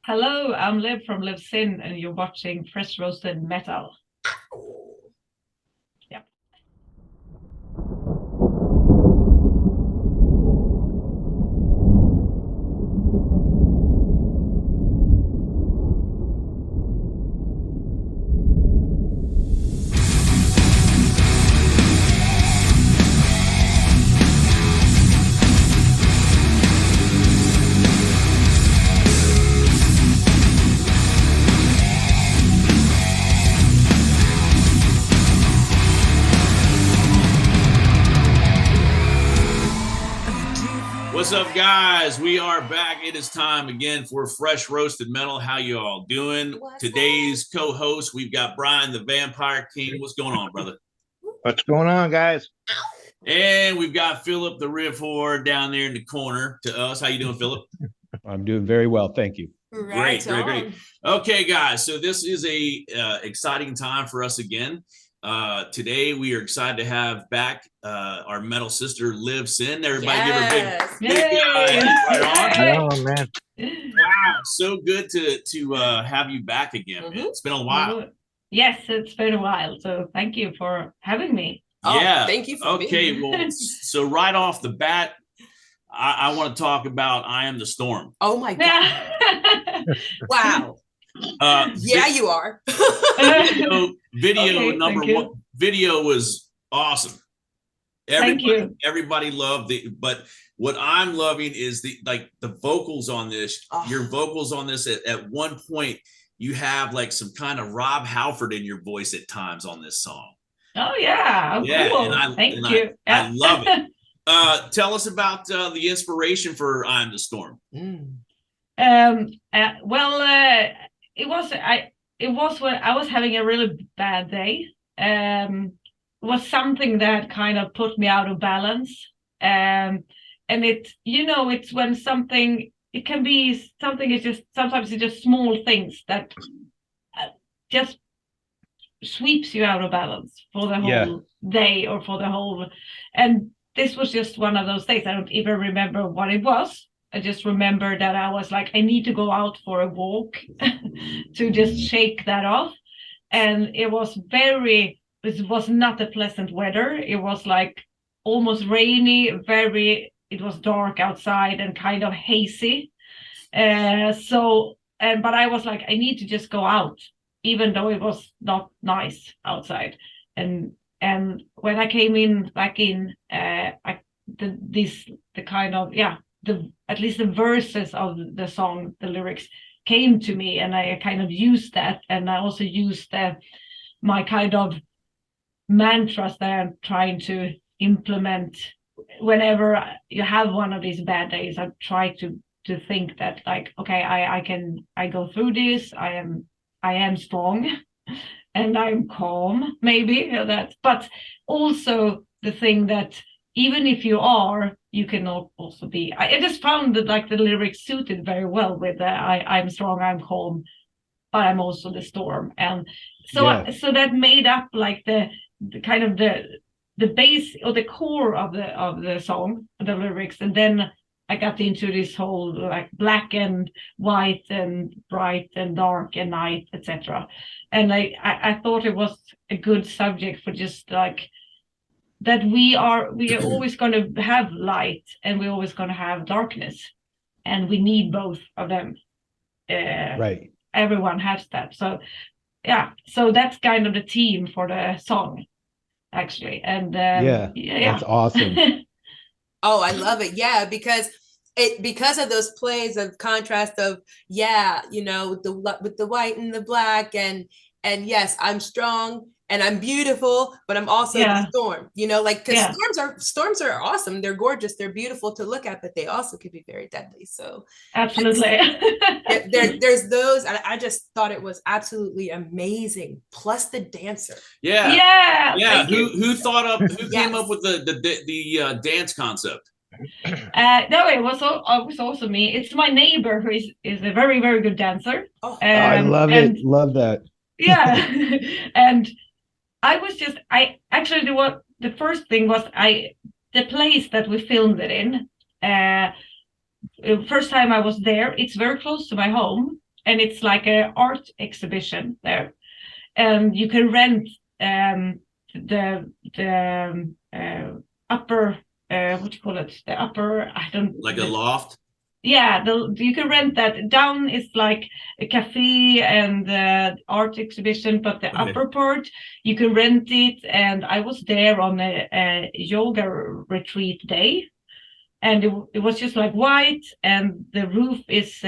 Hello, I'm Liv from Liv Sin, and you're watching Fresh Roasted Metal. Yep. What's up, guys? We are back. It is time again for Fresh Roasted Metal. How you all doing? Today's co-host, we've got Brian the Vampire King. What's going on, brother? What's going on, guys? And we've got Philip the Riff Whore down there in the corner to us. How you doing, Philip? I'm doing very well, thank you. Great. Okay, guys, so this is a exciting time for us again. Today we are excited to have back our metal sister Liv Sin. Everybody give her a big right on, man. Wow, so good to have you back again. Man. It's been a while. Yes, it's been a while. So thank you for having me. Yeah, thank you for being here. Well, so right off the bat, I want to talk about I Am the Storm. Oh my God. Wow. Yeah, you are. Video number one. Video was awesome. Everybody loved it, but what I'm loving is the vocals on this. Your vocals on this at one point, you have like some kind of Rob Halford in your voice at times on this song. Oh yeah, cool. Thank you. I love it. Tell us about the inspiration for I Am the Storm. It was when I was having a really bad day. It was something that kind of put me out of balance. And it's when something, it can be something, it's just, sometimes it's just small things that just sweeps you out of balance for the whole day or for the whole, and this was just one of those days. I don't even remember what it was. I just remember that I was like, I need to go out for a walk to just shake that off. And it was not a pleasant weather. It was like almost rainy, it was dark outside and kind of hazy. But I was like, I need to just go out, even though it was not nice outside. And when I came back in, at least the verses of the song, the lyrics came to me, and I kind of used that. And I also used my kind of mantras that I'm trying to implement whenever you have one of these bad days. I try to think that, like, okay, I go through this. I am strong and I'm calm, maybe that, but also the thing that even if you are, you can also be. I just found that like the lyrics suited very well with I'm strong, I'm calm, but I'm also the storm. And so so that made up like the kind of the base or the core of the song, the lyrics. And then I got into this whole like black and white and bright and dark and night, etc. And I thought it was a good subject for just like that we are always going to have light and we're always going to have darkness, and we need both of them. Right. Everyone has that. So so that's kind of the theme for the song, actually. And that's awesome. Oh, I love it. Yeah, because of those plays of contrast of with the white and the black and yes, I'm strong and I'm beautiful, but I'm also the storm, because storms are awesome. They're gorgeous. They're beautiful to look at, but they also could be very deadly. So absolutely. there's those. And I just thought it was absolutely amazing. Plus the dancer. Yeah. Who came up with the dance concept? No, it was also me. It's my neighbor who is a very, very good dancer. I love it. Love that. Yeah. And the first thing was the place that we filmed it in. First time I was there, it's very close to my home. and it's like an art exhibition there, and you can rent the upper what do you call it? The upper, I don't like a loft. Yeah, you can rent that. Down is like a cafe and art exhibition, but the upper part you can rent it. And I was there on a yoga retreat day, and it was just like white, and the roof is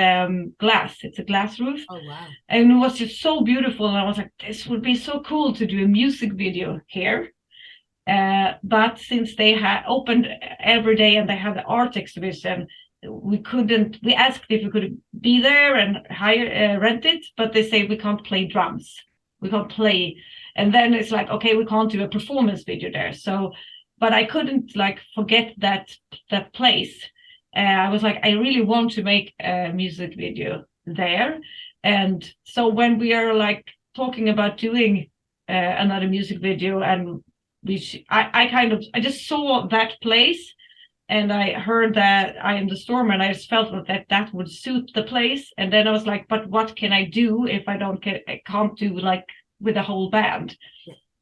glass. It's a glass roof. Oh wow! And it was just so beautiful. And I was like, this would be so cool to do a music video here. But since they had opened every day and they have the art exhibition, we asked if we could be there and rent it, but they say we can't play drums, we can't play. And then it's like, okay, we can't do a performance video there. So, but I couldn't like forget that place. I was like, I really want to make a music video there. And so when we are like talking about doing another music video, and I just saw that place, and I heard that I Am the Storm, and I just felt that would suit the place. And then I was like, but what can I do if I can't do like with a whole band?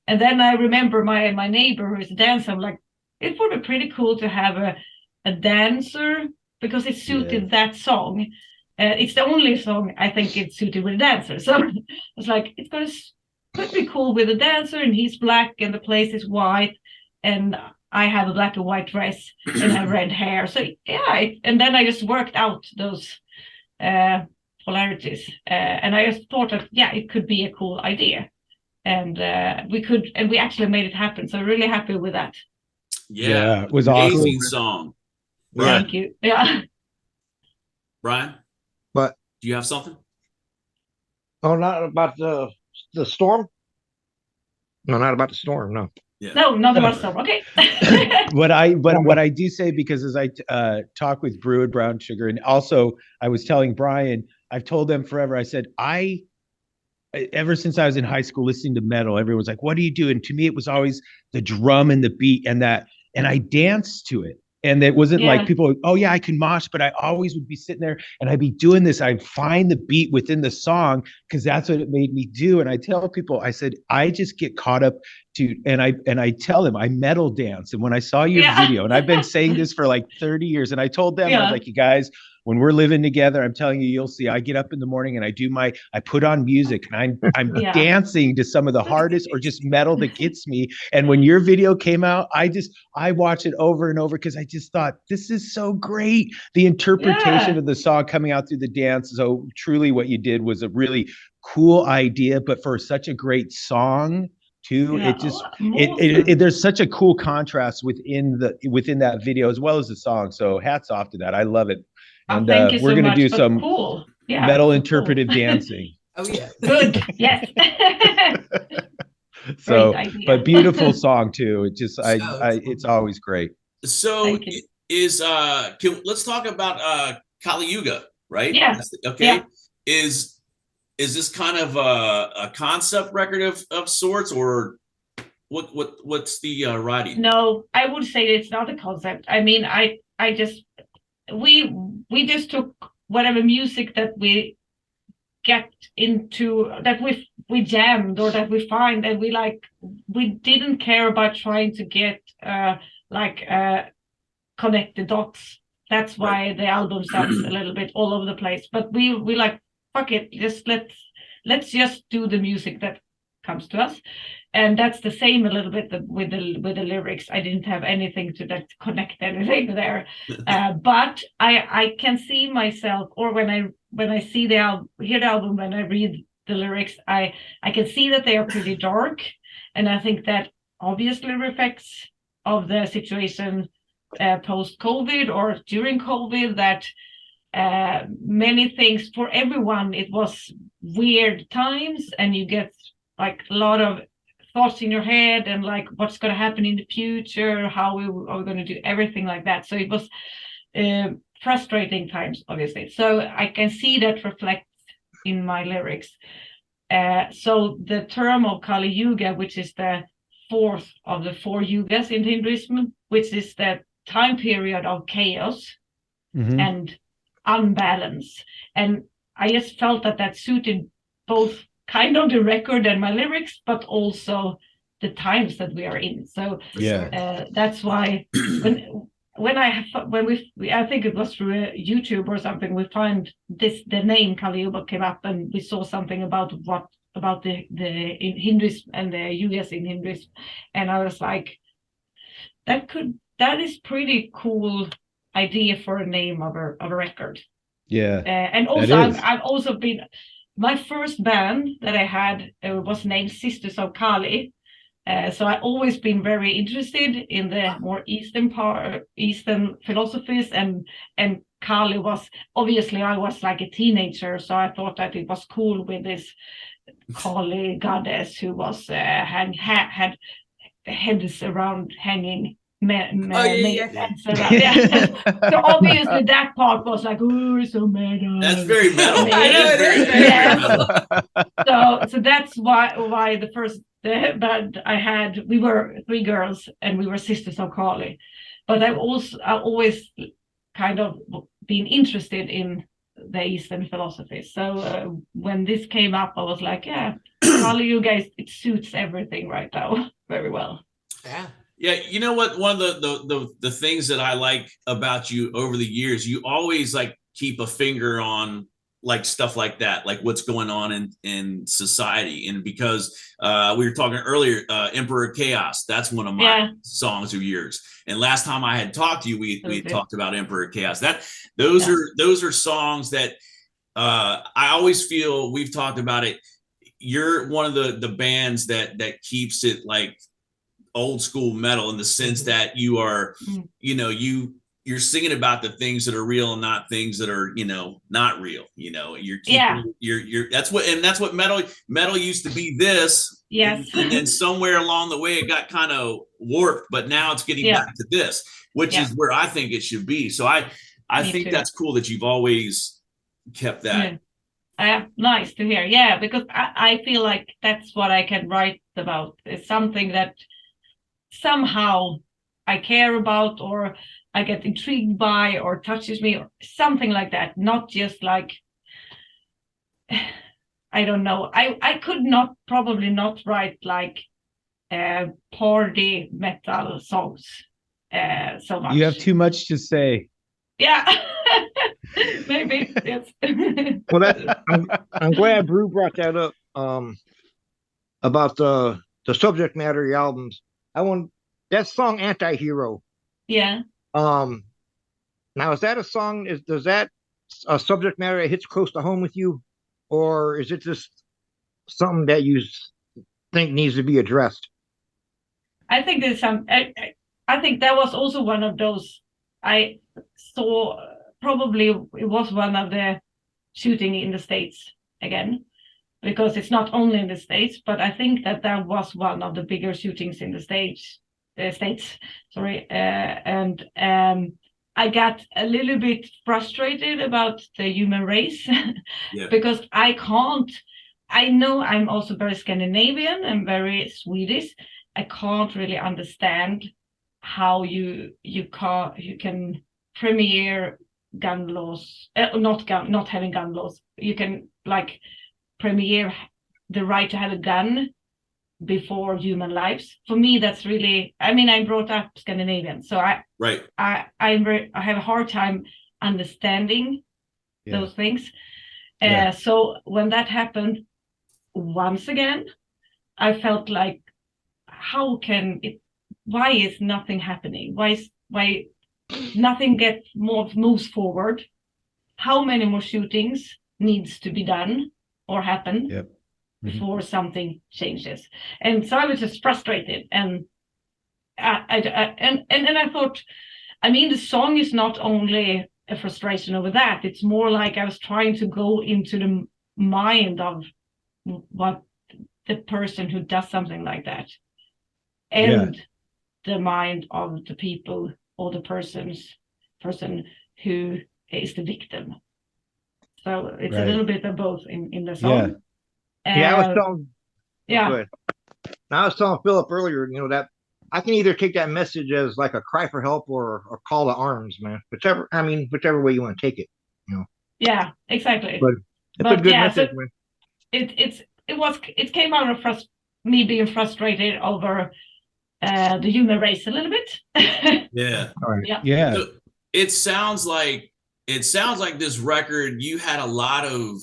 And then I remember my neighbor who is a dancer. I'm like, it would be pretty cool to have a dancer, because it suited that song. It's the only song I think it's suited with a dancer. So I was like, could be cool with a dancer, and he's black and the place is white, and I have a black and white dress and have red hair. So yeah, and then I just worked out those polarities, and I just thought that it could be a cool idea, and we actually made it happen. So really happy with that. Yeah, it was amazing awesome. song. Thank you. Yeah. Brian, But do you have something? oh, not about the storm. No, not about the storm. No. Yeah. No, not about storm. Okay. What I do say, because as I talk with Brew and Brown Sugar, and also I was telling Brian, I've told them forever. I said, ever since I was in high school listening to metal, everyone's like, what do you do? And to me, it was always the drum and the beat and I danced to it. And it wasn't like people, oh yeah, I can mosh, but I always would be sitting there and I'd be doing this. I'd find the beat within the song because that's what it made me do. And I tell people, I said, I just get caught up to, and I tell them I metal dance. And when I saw your video, and I've been saying this for like 30 years, and I told them, I was like, you guys, when we're living together, I'm telling you, you'll see, I get up in the morning and I put on music and I'm dancing to some of the hardest or just metal that gets me. And when your video came out, I watch it over and over because I just thought, this is so great. The interpretation of the song coming out through the dance. So truly what you did was a really cool idea, but for such a great song too. It just, there's such a cool contrast within that video as well as the song. So hats off to that. I love it. And we're going to do some metal interpretive dancing. Oh yeah. Good. Yes. So, but beautiful song too. It just, it's always great. So let's talk about Kali Yuga, right? Yeah. Okay. Yeah. Is this kind of a concept record of sorts, or what's the writing? No, I would say it's not a concept. I mean, we just took whatever music that we get into, that we jammed or that we find, and we didn't care about trying to get connect the dots. That's why the album sounds a little bit all over the place. But we like, fuck it, just let's just do the music that comes to us. And that's the same a little bit with the lyrics. I didn't have anything to connect anything there, but I can see myself, or when I see hear the album, when I read the lyrics, I can see that they are pretty dark, and I think that obviously reflects of the situation post-COVID or during COVID, that many things for everyone, it was weird times, and you get like a lot of thoughts in your head and like what's going to happen in the future, how we are going to do everything like that. So it was frustrating times, obviously. So I can see that reflects in my lyrics. So the term of Kali Yuga, which is the fourth of the four yugas in Hinduism, which is the time period of chaos and unbalance. And I just felt that suited both kind of the record and my lyrics, but also the times that we are in. So Yeah. that's why when I think it was through YouTube or something, we find the name Kali Yuga came up, and we saw something about the in Hinduism and the US in Hinduism, and I was like, that is pretty cool idea for a name of a record. Yeah. And also I've also been, my first band that I had was named Sisters of Kali. So I've always been very interested in the more Eastern philosophies, and Kali was, obviously I was like a teenager, so I thought that it was cool with this Kali goddess who was had heads around hanging. Yeah. So obviously that part was like, oh, so metal. That's very metal. I know it is very metal. So that's why the first band I had, we were 3 girls and we were Sisters of Kali. But I've always kind of been interested in the Eastern philosophy. So when this came up, I was like, yeah, Kali, you guys, it suits everything right now very well. Yeah. Yeah, you know what? One of the things that I like about you over the years, you always like keep a finger on like stuff like that, like what's going on in society. And because we were talking earlier, Emperor Chaos, that's one of my songs of yours. And last time I had talked to you, we had talked about Emperor Chaos. Those are songs that I always feel, we've talked about it. You're one of the bands that keeps it like old school metal, in the sense that you are, you know, you're singing about the things that are real and not things that are, you know, not real. You know, you're keeping, you're that's what metal used to be. This, yes, and then somewhere along the way it got kind of warped, but now it's getting back to this, which is where I think it should be. So I think that's cool that you've always kept that. Nice to hear. Yeah, because I feel like that's what I can write about. It's something that somehow I care about, or I get intrigued by, or touches me, or something like that. Not just like, I don't know. I could probably not write like party metal songs so much. You have too much to say. Yeah. Maybe. Yes. Well, I'm glad Brew brought that up. About the subject matter of your albums. I want that song "Anti-Hero." Yeah. Now is that a song? Does that a subject matter that hits close to home with you, or is it just something that you think needs to be addressed? I think there's some. I think that was also one of those I saw. Probably it was one of the shooting in the States again, because it's not only in the States, but I think that was one of the bigger shootings in the States. Sorry, and I got a little bit frustrated about the human race because I can't. I know I'm also very Scandinavian and very Swedish. I can't really understand how you can premiere gun laws, not having gun laws. You can like premiere the right to have a gun before human lives. For me, that's really, I mean, I'm brought up Scandinavian, so I have a hard time understanding those things. So when that happened, once again, I felt like, why is nothing happening? Why nothing moves forward? How many more shootings needs to be done or happen before something changes? And so I was just frustrated, and I thought, I mean, the song is not only a frustration over that, it's more like I was trying to go into the mind of what the person who does something like that, and the mind of the people or the person who is the victim. So it's a little bit of both in the song. I was telling. Yeah. Now I was telling Philip earlier, you know, that I can either take that message as like a cry for help or a call to arms, man. Whichever way you want to take it, you know. Yeah, exactly. That's a But good yeah, message. so it came out of me being frustrated over the human race a little bit. Yeah. All right. Yeah. So it sounds like this record, you had a lot of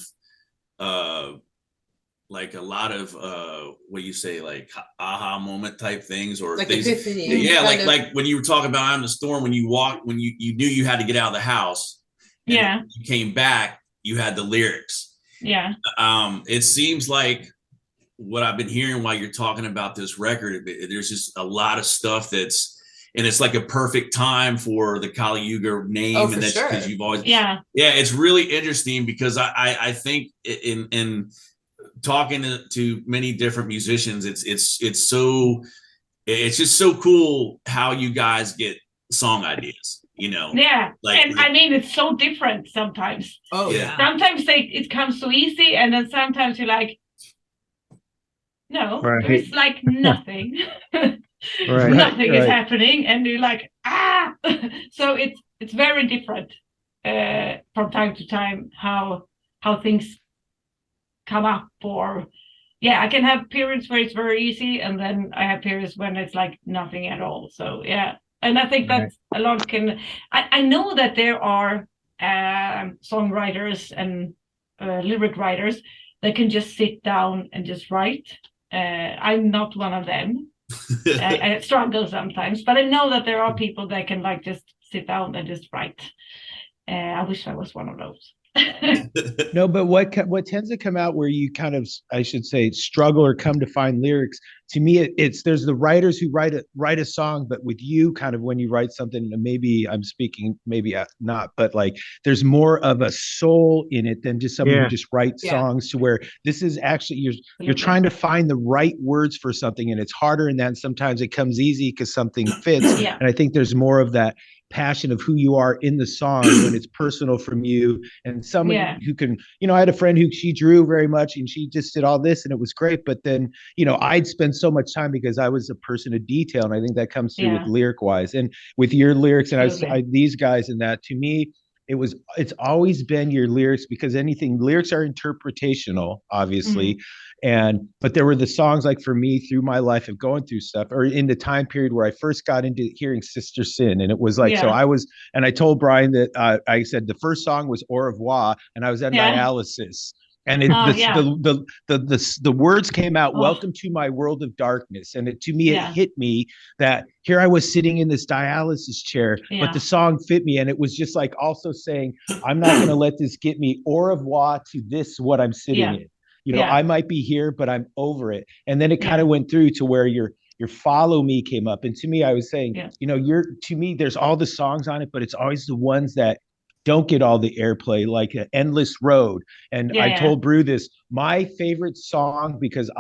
what do you say, like aha moment type things, or Like things. epiphany. Yeah, kind of. like when you were talking about I'm the storm, when you walked, when you knew you had to get out of the house, and Yeah. you came back, you had the lyrics. Yeah. It seems like what I've been hearing while you're talking about this record, there's just a lot of stuff and it's like a perfect time for the Kali Yuga name. Oh, and for that's because sure. you've always, Yeah. it's really interesting because I think in talking to many different musicians, it's just so cool how you guys get song ideas, Yeah. like, And I mean, it's so different sometimes. Oh Yeah. yeah. Sometimes it comes so easy, and then sometimes you're like, no, Right. there's like nothing. Right. Nothing is Right. happening, and you're like, ah. So it's very different from time to time how things come up. Or I can have periods where it's very easy, and then I have periods when it's like nothing at all. So yeah, and I think Right. that a lot can. I know that there are songwriters and lyric writers that can just sit down and just write. I'm not one of them. I struggle sometimes, but I know that there are people that can like just sit down and just write. I wish I was one of those. No, but what tends to come out where you kind of, I should say, struggle or come to find lyrics. To me, it's there's the writers who write a song, but with you, kind of when you write something, maybe I'm speaking, maybe not, but like there's more of a soul in it than just someone who just writes songs. To where this is actually you're trying to find the right words for something, and it's harder in that. And sometimes it comes easy because something fits. Yeah. And I think there's more of that passion of who you are in the song when it's personal from you, and someone who can, I had a friend who she drew very much and she just did all this and it was great, but then I'd spend so much time because I was a person of detail, and I think that comes through with lyric wise and with your lyrics. And I these guys, and that to me it's always been your lyrics, because lyrics are interpretational, obviously. But there were the songs, like for me, through my life of going through stuff, or in the time period where I first got into hearing Sister Sin, and it was like, so and I told Brian that I said the first song was Au revoir, and I was on dialysis. And the words came out, welcome to my world of darkness. And it hit me that here I was sitting in this dialysis chair, but the song fit me. And it was just like also saying, I'm not going to let this get me. Au revoir to this, what I'm sitting in. I might be here, but I'm over it. And then it kind of went through to where your Follow Me came up. And to me, I was saying, to me, there's all the songs on it, but it's always the ones that don't get all the airplay, like Endless Road. And I told Brew this, my favorite song, because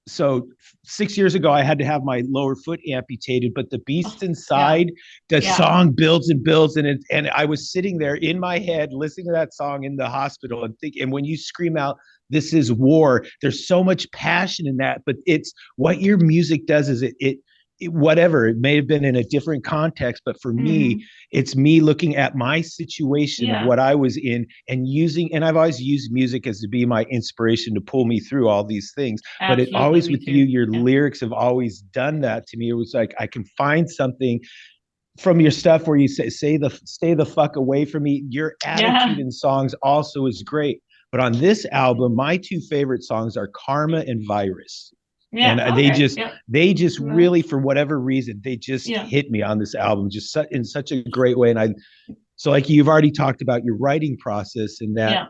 so 6 years ago, I had to have my lower foot amputated, but the beast inside, the song builds and builds. And I was sitting there in my head, listening to that song in the hospital and when you scream out, this is war, there's so much passion in that, but it's what your music does is it whatever, it may have been in a different context, but for me, it's me looking at my situation of what I was in and I've always used music as to be my inspiration to pull me through all these things. Absolutely, but it always with you, your lyrics have always done that to me. It was like, I can find something from your stuff where you stay the fuck away from me. Your attitude in songs also is great. But on this album, my two favorite songs are Karma and Virus. They just really, for whatever reason, they just hit me on this album just in such a great way. And so like you've already talked about your writing process and that,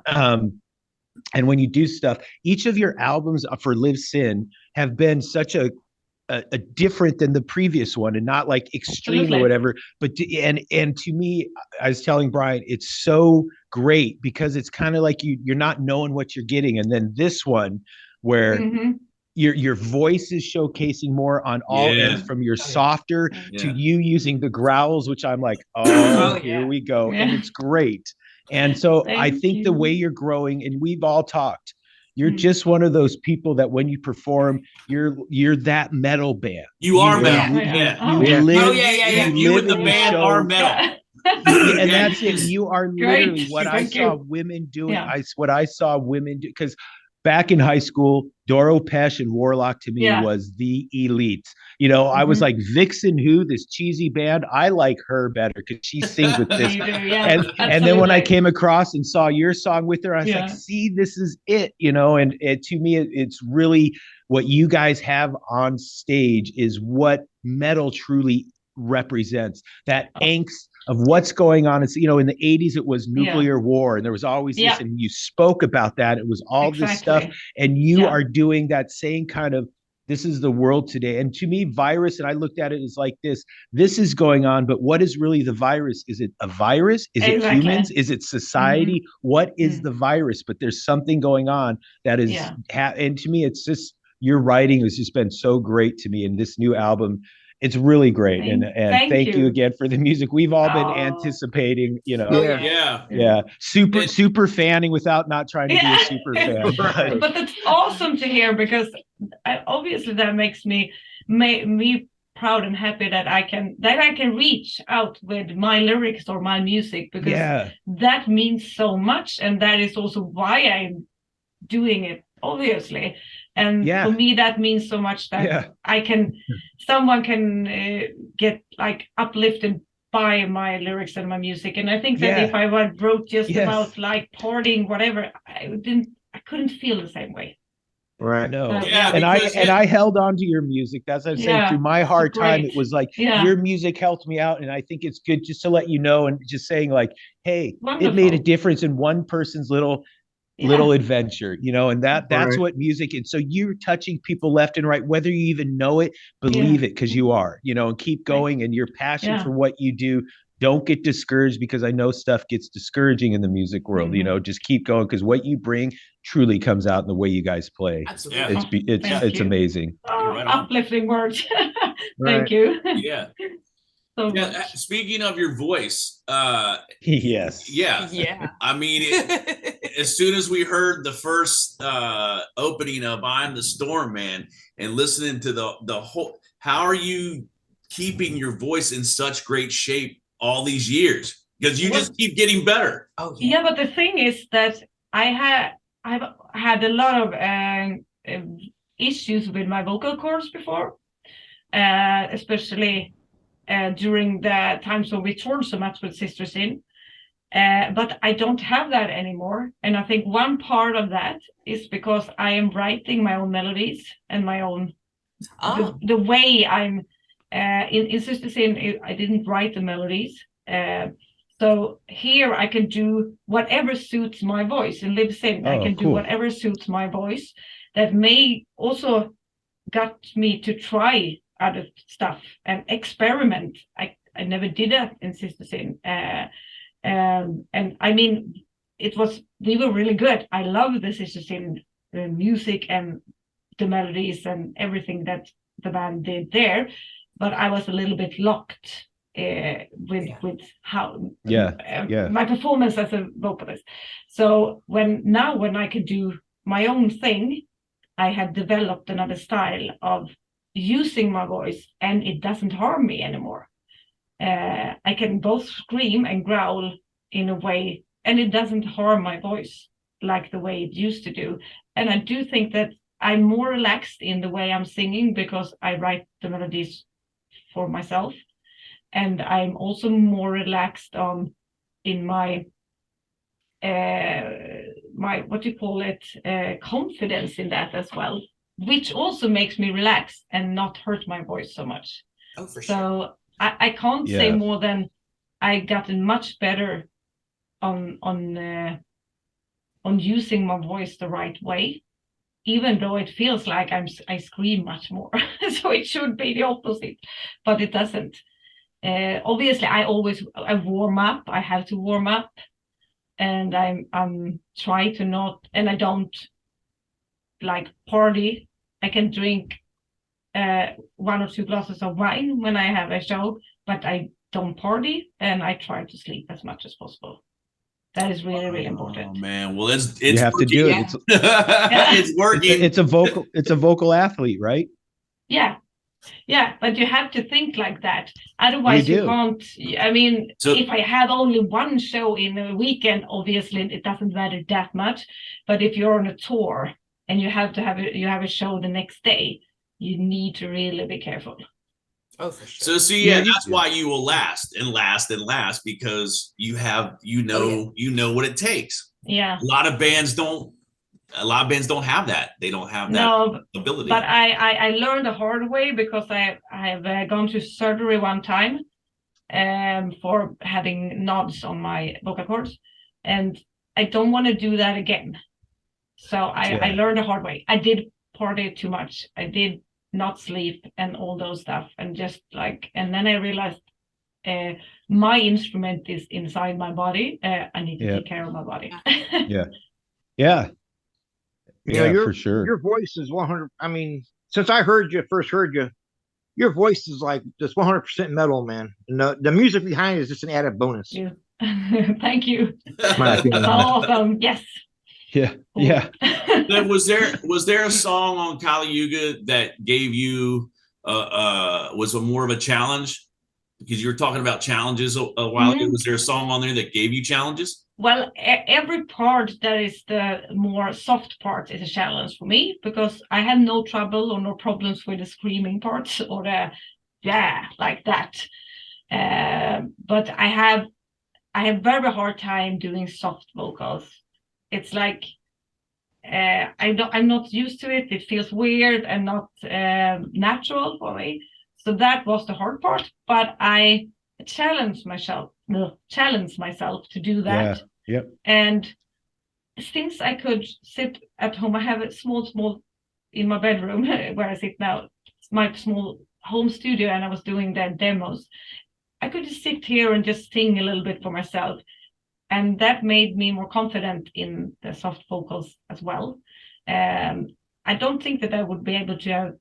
and when you do stuff, each of your albums for Live Sin have been such a different than the previous one, and not like extreme or whatever. But and to me, I was telling Brian, it's so great because it's kind of like you're not knowing what you're getting, and then this one where. Your voice is showcasing more on all ends, from your softer to you using the growls, which I'm like, here we go. And it's great. And so I think the way you're growing, and we've all talked, you're just one of those people that when you perform, you're that metal band. You are metal. You live You and the band are metal. And that's it. You are literally Great. what I Thank saw you. women doing. Yeah. What I saw women do, because back in high school, Doro Pesh and Warlock to me Yeah. was the elite. You know, I was like, Vixen Who, this cheesy band, I like her better because she sings with this. You do, yeah, And then when I absolutely. came across and saw your song with her, I was like, Yeah. see, this is it, you know, and to me, it's really what you guys have on stage is what metal truly represents, that angst of what's going on. It's, you know, in the 80s, it was nuclear war, and there was always this, and you spoke about that. It was all this stuff, and you are doing that same kind of, this is the world today. And to me, virus, and I looked at it as like this is going on, but what is really the virus? Is it a virus? Is it humans? Is it society? What is the virus? But there's something going on that is, and to me, it's just, your writing has just been so great to me. And this new album, it's really great. And thank you again for the music. We've all been anticipating, you know. Super fanning without not trying to be a super fan. But that's awesome to hear, because obviously that makes me proud and happy that I can reach out with my lyrics or my music, because that means so much, and that is also why I'm doing it, obviously. And for me, that means so much that someone can get like uplifted by my lyrics and my music. And I think that if I wrote just about like partying, whatever, I couldn't feel the same way. Right. No. And I held on to your music. That's what I'm saying. Through my hard time, it was like your music helped me out. And I think it's good just to let you know, and just saying like, hey, it made a difference in one person's little adventure, you know, and that's what music is. So you're touching people left and right, whether you even know it, believe it, because you are, you know, and keep going, and your passion for what you do. Don't get discouraged, because I know stuff gets discouraging in the music world. You know, just keep going, because what you bring truly comes out in the way you guys play. Absolutely. It's amazing. Uplifting words. Thank you. Yeah. So speaking of your voice, yes. Yeah. I mean, as soon as we heard the first opening of I'm the Storm, man, and listening to the whole, how are you keeping your voice in such great shape all these years? Because you just keep getting better. Oh yeah. But the thing is that I've had a lot of issues with my vocal cords before, especially during the times when we toured so much with Sister Sin. But I don't have that anymore. And I think one part of that is because I am writing my own melodies and my own, the way I'm, in Sister Sin, I didn't write the melodies. So here I can do whatever suits my voice. In Live Sin, I can do whatever suits my voice. That may also got me to try other stuff and experiment. I never did that in Sister Sin. And I mean, we were really good. I love the Sister Sin music and the melodies and everything that the band did there, but I was a little bit locked with how my performance as a vocalist. So when I could do my own thing, I had developed another style of using my voice, and it doesn't harm me anymore. I can both scream and growl in a way, and it doesn't harm my voice like the way it used to do. And I do think that I'm more relaxed in the way I'm singing, because I write the melodies for myself. And I'm also more relaxed in my confidence in that as well, which also makes me relax and not hurt my voice so much. Oh, for sure. So I can't say more than I gotten much better on using my voice the right way, even though it feels like I scream much more. So it should be the opposite, but it doesn't. Obviously, I warm up. I have to warm up, and I'm trying to not, and I don't like party. I can drink 1 or 2 glasses of wine when I have a show, but I don't party, and I try to sleep as much as possible. That is really, really important. Oh man, well it's you have working. to do it. It's working. It's a vocal athlete, right? Yeah. Yeah, but you have to think like that. Otherwise, you do. can't. I mean, So- if I had only one show in a weekend, obviously it doesn't matter that much. But if you're on a tour and you have a show the next day, you need to really be careful. Oh, for sure. So see, Yeah, yeah, you- that's why you will last and last and last, because you have, you know what it takes. Yeah. A lot of bands don't have that. They don't have that No, ability. but I learned the hard way because I've gone to surgery one time for having nods on my vocal cords, and I don't want to do that again. So I learned the hard way. I did party too much. I did not sleep and all those stuff, and just like, and then I realized my instrument is inside my body. I need to take care of my body. Yeah. You know, For sure. Your voice is 100. I mean, since I first heard you, your voice is like just 100% metal, man. And the music behind it is just an added bonus. Yeah. Thank you. My opinion. That's awesome. Yes. Yeah. Yeah. Then was there a song on Kali Yuga that gave you was more of a challenge? Because you were talking about challenges a while ago. Was there a song on there that gave you challenges? Well, every part that is the more soft part is a challenge for me, because I have no trouble or no problems with the screaming parts or the like that. But I have very hard time doing soft vocals. It's like I'm not used to it. It feels weird and not natural for me. So that was the hard part. But I challenged myself to do that. Yeah. And since I could sit at home, I have a small in my bedroom where I sit now. It's my small home studio, and I was doing the demos. I could just sit here and just sing a little bit for myself. And that made me more confident in the soft vocals as well. I don't think that I would be able to have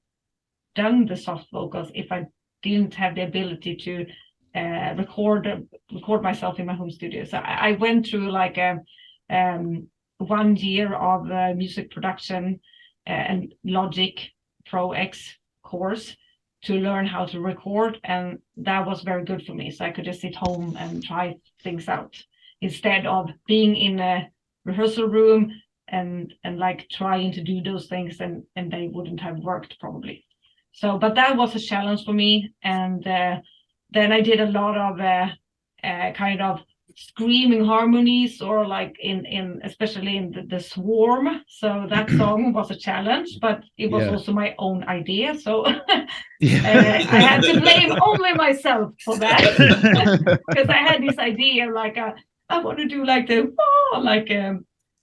done the soft vocals if I didn't have the ability to record myself in my home studio. So I went through like a 1 year of music production and Logic Pro X course to learn how to record, and that was very good for me. So I could just sit home and try things out instead of being in a rehearsal room and like trying to do those things, and they wouldn't have worked probably. So, but that was a challenge for me. And then I did a lot of kind of screaming harmonies, or like in especially in the Swarm. So that song was a challenge, but it was also my own idea. So I had to blame only myself for that, because I had this idea like I want to do like the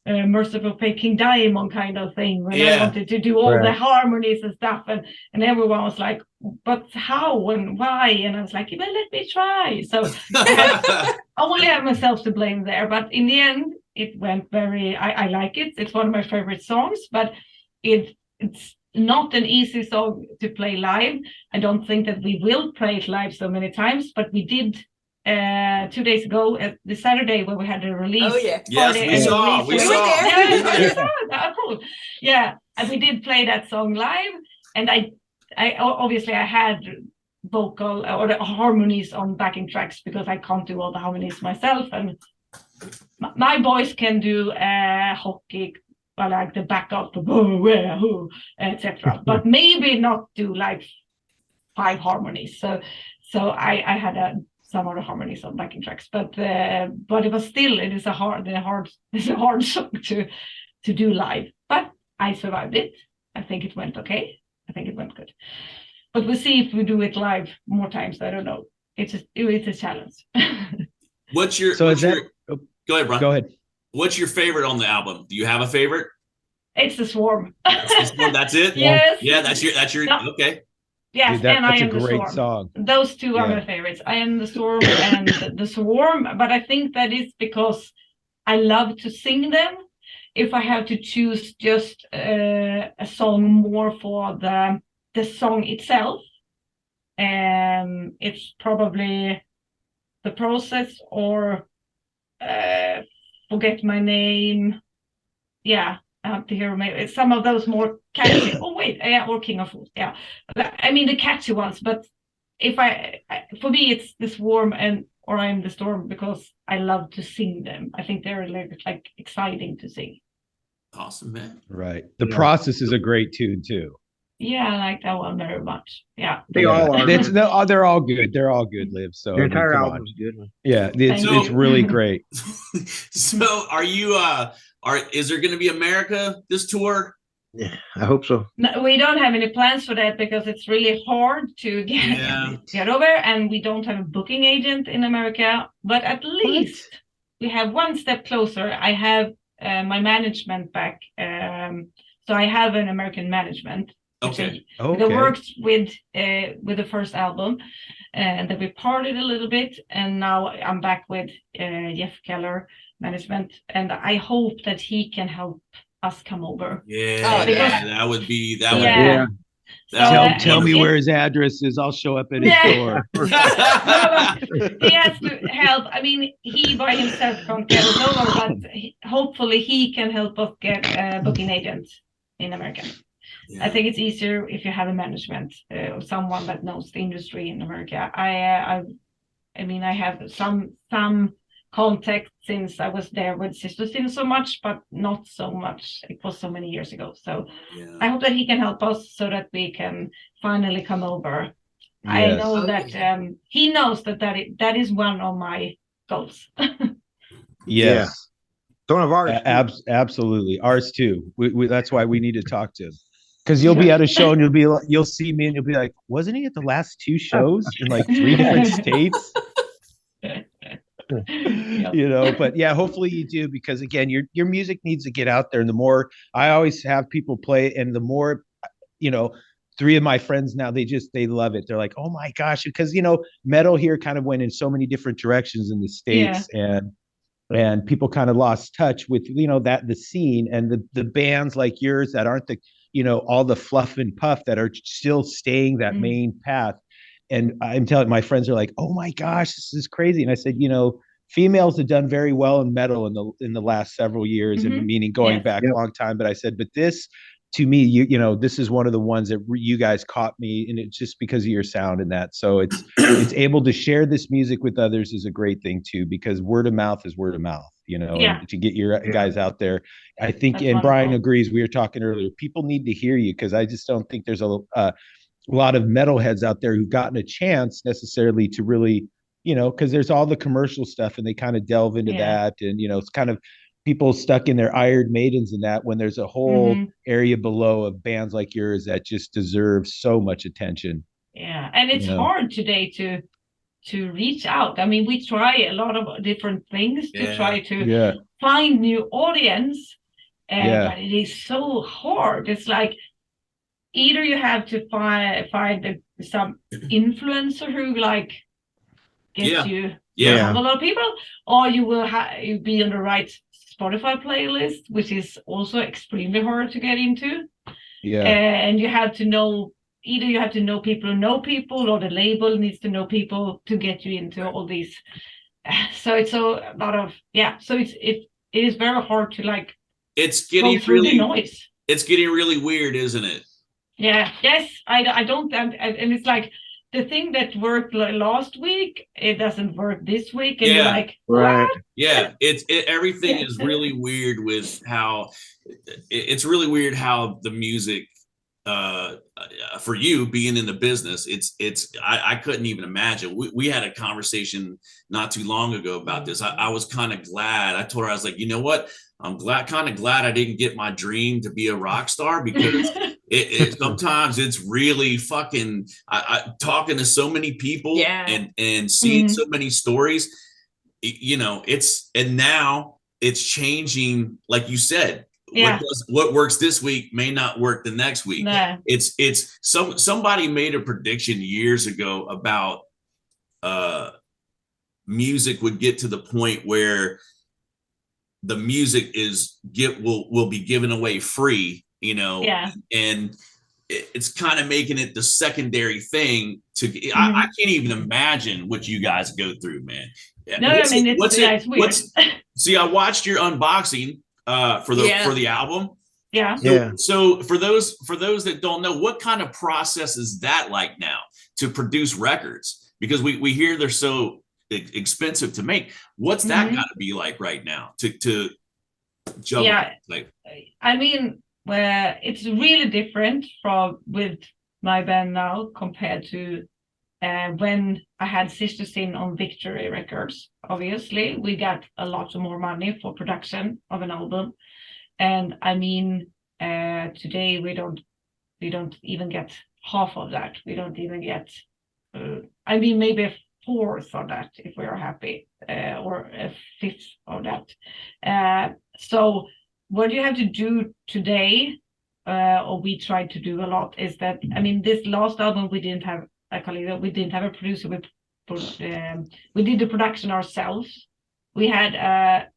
Merciful Fate King Diamond kind of thing, when I wanted to do all the harmonies and stuff, and everyone was like, but how and why? And I was like, well, let me try. So I only have myself to blame there, but in the end it went I like it. It's one of my favorite songs, but it's not an easy song to play live. I don't think that we will play it live so many times, but we did 2 days ago, the Saturday when we had a release. Oh yeah. Yes, we saw. We saw. Yeah, cool. Yeah, and we did play that song live, and I obviously I had vocal or the harmonies on backing tracks, because I can't do all the harmonies myself, and my voice can do hockey, like the backup, etc. But maybe not do like 5 harmonies. So I had some of the harmonies on backing tracks, but it was still, it is a hard song to do live. But I survived it. I think it went okay. I think it went good. But we'll see if we do it live more times. I don't know. It's a challenge. Go ahead, Brian. Go ahead. What's your favorite on the album? Do you have a favorite? It's the Swarm. That's it? Yes. Yeah, that's your okay. Yes, Dude, and I that's am a great the Swarm. song. Those two are my favorites. I am the Storm and the Swarm, but I think that is because I love to sing them. If I have to choose just a song more for the song itself, it's probably The Process or Forget My Name. Yeah, to hear maybe some of those more catchy. Oh wait, yeah, or King of Fools. Yeah, I mean the catchy ones. But if for me, it's this warm and or I'm the storm because I love to sing them. I think they're like exciting to sing. Awesome, man. Right. The Yeah. Process is a great tune too. Yeah, I like that one very much. Yeah, They all are. They're all good. They're all good, Liv. So The entire come on. album's good. Yeah, it's know. really great. So are you is there going to be America this tour? Yeah, I hope so. no, we don't have any plans for that because it's really hard to get over, and we don't have a booking agent in America. But at least we have one step closer. I have my management back, so I have an American management. Okay. That worked with the first album, and that we parted a little bit, and now I'm back with Jeff Keller management, and I hope that he can help us come over. Yeah, yeah. that would be Yeah. Tell me where his address is. I'll show up at his door. He has to help. I mean, he by himself can't get us over, but hopefully he can help us get a booking agent in America. Yeah. I think it's easier if you have a management or someone that knows the industry in America. I mean, I have some contact since I was there with Sister Sin so much, but not so much. It was so many years ago. So Yeah. I hope that he can help us so that we can finally come over. Yes. I know that he knows that is one of my goals. Yes. One of ours. Absolutely. Ours too. That's why we need to talk to him. Because you'll be at a show and you'll see me and you'll be like, wasn't he at the last 2 shows in like 3 different states? You know, but yeah, hopefully you do, because again, your music needs to get out there. And the more I always have people play it, and the more, you know, 3 of my friends now, they love it. They're like, oh my gosh, because you know, metal here kind of went in so many different directions in the States, and people kind of lost touch with, you know, that the scene and the bands like yours that aren't the, you know, all the fluff and puff that are still staying that main path. And I'm telling my friends are like, oh my gosh, this is crazy. And I said, you know, females have done very well in metal in the last several years, and meaning going back a long time. But I said, but this, to me, you know, this is one of the ones that you guys caught me, and it's just because of your sound and that. So it's able to share this music with others is a great thing too, because word of mouth is word of mouth, you know, and to get your guys out there. I think, That's and wonderful. Brian agrees, we were talking earlier, people need to hear you, because I just don't think there's a lot of metalheads out there who've gotten a chance necessarily to really, you know, because there's all the commercial stuff and they kind of delve into that, and you know, it's kind of people stuck in their Iron Maidens and that, when there's a whole area below of bands like yours that just deserve so much attention. Yeah, and it's hard today to reach out. I mean, we try a lot of different things to try to find new audience, but it is so hard. It's like either you have to find some influencer who like gets you have a lot of people, or you will you be on the right Spotify playlist, which is also extremely hard to get into. And you have to know, either you have to know people who know people, or the label needs to know people to get you into all these. So it's a lot of so it is very hard to like. It's getting go through the noise. It's getting really weird, isn't it? Yeah. Yes. I don't. And it's like the thing that worked last week, it doesn't work this week, and you're like, what? Yeah. Everything is really weird with how it's really weird how the music. For you being in the business, I couldn't even imagine. We had a conversation not too long ago about this. I was kind of glad. I told her, I was like, you know what? I'm kind of glad I didn't get my dream to be a rock star, because sometimes it's really fucking. I talking to so many people and seeing so many stories. You know, now it's changing, like you said. What works this week may not work the next week. It's somebody made a prediction years ago about music would get to the point where the music will be given away free, you know, and it's kind of making it the secondary thing to I can't even imagine what you guys go through, man. It's weird. See, I watched your unboxing for the album, Yeah. Yeah. So for those that don't know, what kind of process is that like now to produce records? Because we hear they're so expensive to make. What's that got to be like right now to juggle? Yeah. Like, I mean, it's really different with my band now compared to when I had Sister Sin on Victory Records. Obviously, we got a lot more money for production of an album, and I mean, today we don't even get half of that. We don't even get, I mean, maybe a fourth of that if we are happy, or a fifth of that. So what you have to do today, or we tried to do a lot, is that, I mean, this last album we didn't have we didn't have a producer. We did the production ourselves. We had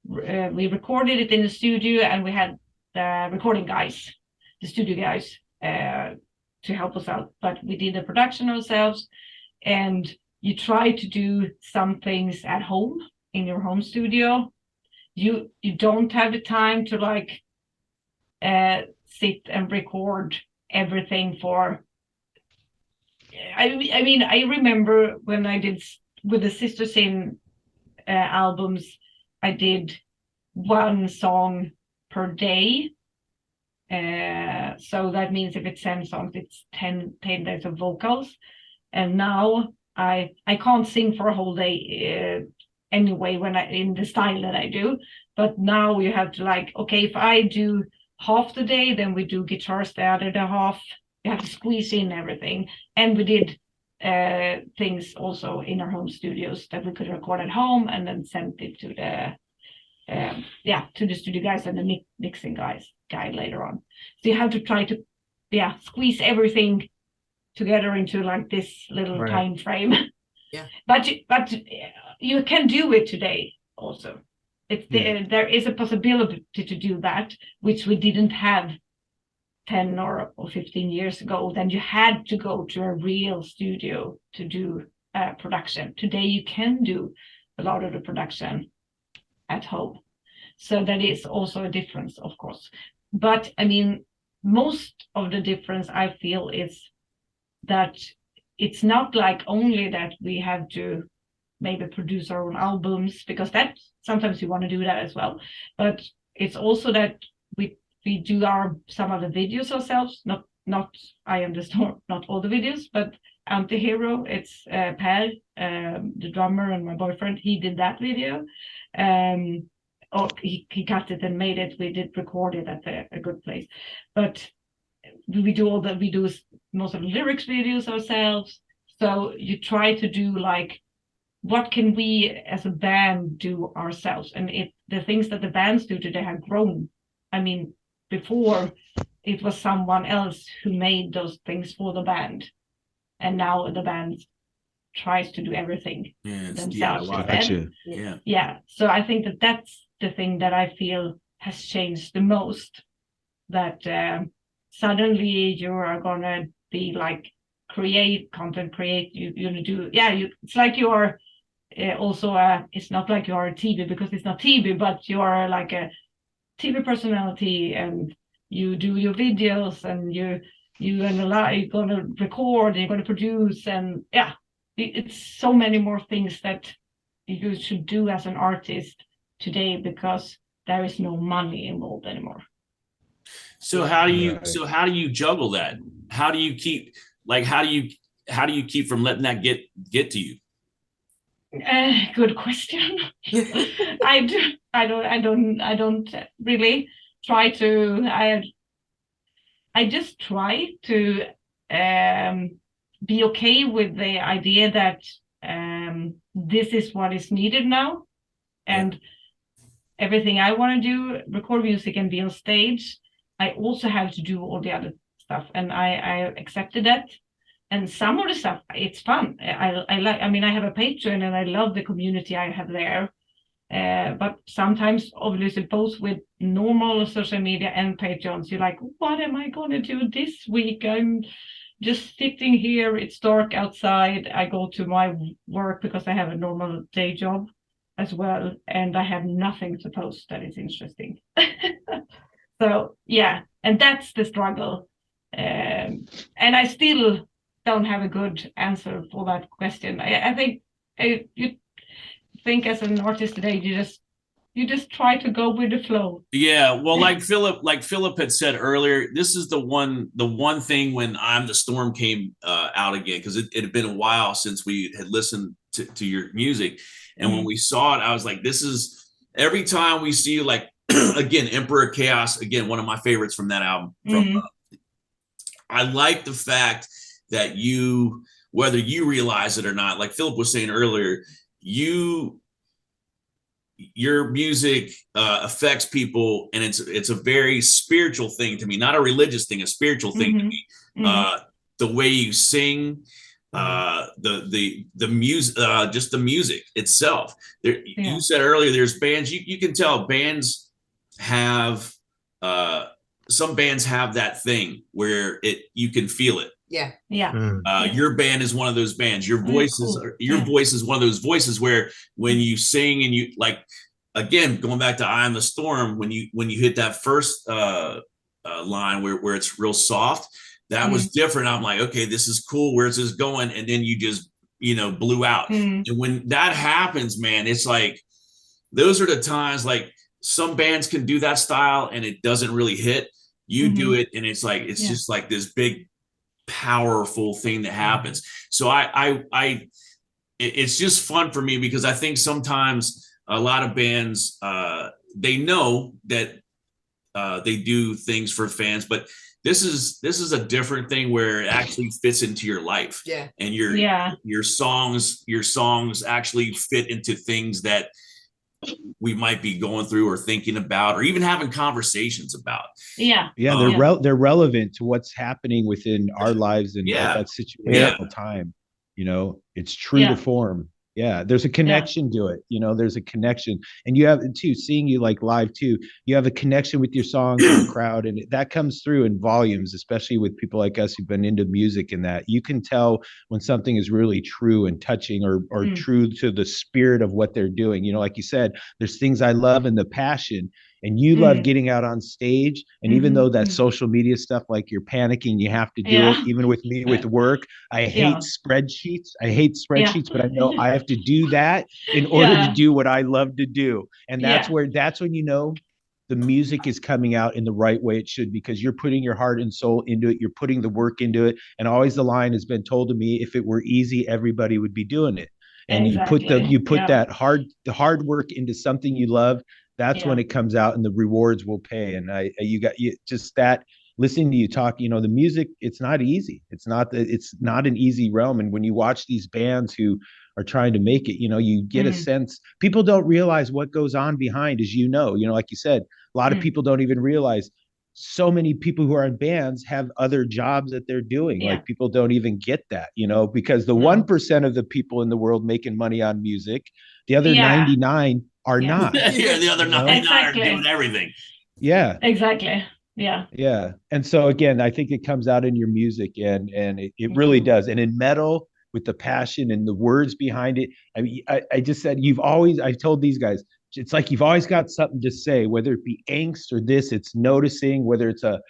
we recorded it in the studio, and we had the recording guys, the studio guys, to help us out. But we did the production ourselves, and you try to do some things at home in your home studio. You don't have the time to like sit and record everything for. I mean, I remember when I did with the Sister Sin albums, I did one song per day. So that means if it's 10 songs, it's 10 days of vocals. And now I can't sing for a whole day anyway when in the style that I do. But now you have to like, okay, if I do half the day, then we do guitars the other half. You have to squeeze in everything. And we did things also in our home studios that we could record at home and then send it to the studio guys and the mixing guy later on. So you have to try to squeeze everything together into like this little time frame. Yeah. But you can do it today also. There is a possibility to do that, which we didn't have 10 or 15 years ago. Then you had to go to a real studio to do production. Today you can do a lot of the production at home. So that is also a difference, of course. But I mean, most of the difference I feel is that it's not like only that we have to maybe produce our own albums, because that sometimes you want to do that as well. But it's also that we do some of the videos ourselves. Not I understand not all the videos, but Antihero, it's Per, the drummer and my boyfriend. He did that video. Or he cut it and made it. We did record it at a good place, but we do most of the lyrics videos ourselves. So you try to do like, what can we as a band do ourselves? And the things that the bands do today have grown. I mean, before it was someone else who made those things for the band, and now the band tries to do everything themselves. Yeah. So I think that's the thing that I feel has changed the most. That suddenly you are gonna be like content create. You're gonna do it's like you are also it's not like you are a TV, because it's not TV, but you are like a TV personality, and you do your videos, and you're gonna record, and you're gonna produce, and it's so many more things that you should do as an artist today, because there is no money involved anymore. So how do you juggle that? How do you keep from letting that get to you? Good question. I don't really try to. I just try to be okay with the idea that this is what is needed now, and everything I want to do, record music and be on stage, I also have to do all the other stuff, and I accepted that. And some of the stuff, it's fun. I like. I mean, I have a Patreon, and I love the community I have there. But sometimes, obviously, both with normal social media and Patreons, you're like, what am I going to do this week? I'm just sitting here. It's dark outside. I go to my work because I have a normal day job as well, and I have nothing to post that is interesting. So yeah, and that's the struggle. And I still don't have a good answer for that question. I think you think as an artist today, you just try to go with the flow. Yeah, well, like Philip had said earlier, this is the one thing when I'm the Storm came out again, because it had been a while since we had listened to your music, and when we saw it, I was like, this is every time we see you, like again, Emperor Chaos, again, one of my favorites from that album. I like the fact that you, whether you realize it or not, like Philip was saying earlier, your music affects people, and it's a very spiritual thing to me, not a religious thing, a spiritual thing to me. The way you sing, the music, just the music itself. You said earlier, there's bands, you can tell bands have some bands have that thing where you can feel it. Your band is one of those bands. Your voice is one of those voices where when you sing and you, like, again, going back to I Am the Storm, when you hit that first line where it's real soft, that was different. I'm like, okay, this is cool. Where's this going? And then you just, blew out. And when that happens, man, it's like, those are the times, like, some bands can do that style and it doesn't really hit. You do it, and it's like, it's just like this big, powerful thing that happens. So it's just fun for me, because I think sometimes a lot of bands, they know that they do things for fans, but this is a different thing where it actually fits into your life. And your songs actually fit into things that we might be going through or thinking about or even having conversations about. They're relevant to what's happening within our lives and at that situational time. It's true to form. There's a connection to it. There's a connection, and you have too, seeing you like live too, you have a connection with your songs and the crowd, and that comes through in volumes, especially with people like us who've been into music, and that you can tell when something is really true and touching or true to the spirit of what they're doing. Like you said, there's things I love in the passion. And you love getting out on stage. And even though that social media stuff, like you're panicking, you have to do it. Even with me, with work, I hate spreadsheets. But I know I have to do that in order to do what I love to do. And that's when the music is coming out in the right way it should, because you're putting your heart and soul into it. You're putting the work into it. And always the line has been told to me, if it were easy, everybody would be doing it. And you put that hard work into something you love. That's when it comes out, and the rewards will pay. And just that, listening to you talk, the music, it's not easy. It's not an easy realm. And when you watch these bands who are trying to make it, you get a sense, people don't realize what goes on behind, as like you said, a lot of people don't even realize so many people who are in bands have other jobs that they're doing. Like, people don't even get that, because the 1% of the people in the world making money on music, the other 99 are not. The other 99 are doing everything. Exactly. And so again, I think it comes out in your music, and it really does. And in metal, with the passion and the words behind it, I mean, I just said, I told these guys, it's like you've always got something to say, whether it be angst or this, it's noticing, whether it's a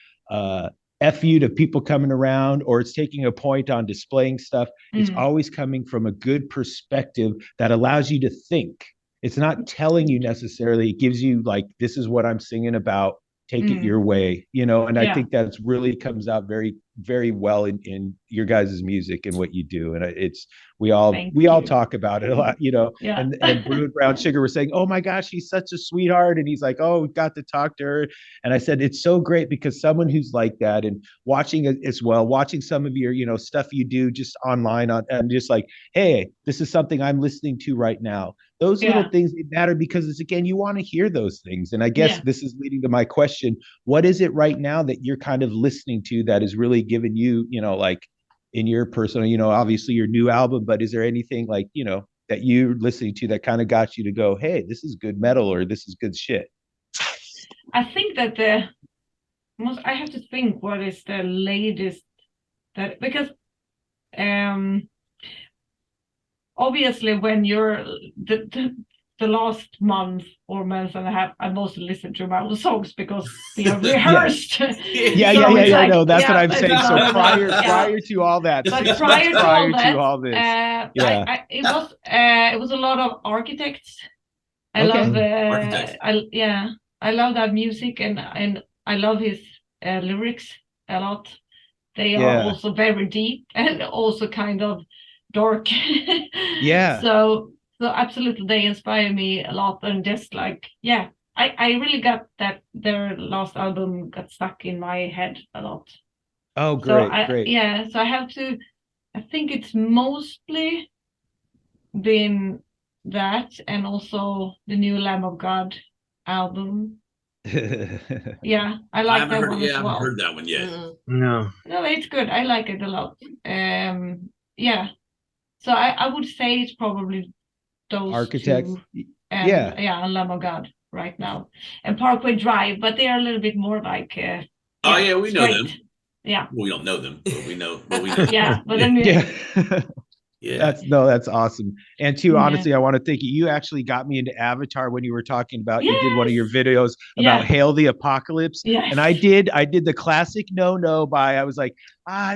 F you to people coming around, or it's taking a point on displaying stuff. It's always coming from a good perspective that allows you to think. It's not telling you necessarily. It gives you, like, this is what I'm singing about. Take it your way, and I think that's really comes out very, very well in your guys' music and what you do. And we all talk about it a lot, and Brew and Brown Sugar were saying, oh my gosh, she's such a sweetheart. And he's like, oh, we got to talk to her. And I said, it's so great, because someone who's like that, and watching as well, watching some of your, stuff you do just online and just like, hey, this is something I'm listening to right now. Those little things, they matter, because it's, again, you want to hear those things. And I guess this is leading to my question. What is it right now that you're kind of listening to that is really giving you, like in your personal, obviously your new album, but is there anything like, that you're listening to that kind of got you to go, hey, this is good metal, or this is good shit? I think that I have to think what is the latest because obviously when you're the the last month or month and a half, I mostly listen to my own songs because we have rehearsed. Yeah, So yeah. it's like, No, that's what I'm it's saying. So not- prior yeah. to all that, But 6 prior months to all prior that, to all this, yeah. it was a lot of architects. I Okay. love Architects. I love that music, and I love his lyrics a lot. They are Yeah. also very deep and also kind of dark. Yeah. So absolutely, they inspire me a lot, and just like, yeah, I really got that their last album got stuck in my head a lot. Oh, So great, great. yeah, so I think it's mostly been that, and also the new Lamb of God album. Yeah, I like that one as I haven't well. heard that one yet. No. No, it's good. I like it a lot. Yeah. So I would say it's probably those Architects. two, and Yeah. and Lamb of God right now, and Parkway Drive, but they are a little bit more like Oh yeah, we know straight. them. Yeah. Well, we don't know them, but we know. But we know. Yeah, but then Yeah. Yeah. That's awesome. And too, Yeah. honestly, I want to thank you. You actually got me into Avatar when you were talking about, you did one of your Yes. videos about Yeah. Hail the Apocalypse. Yes. And I did the classic no by, I was like,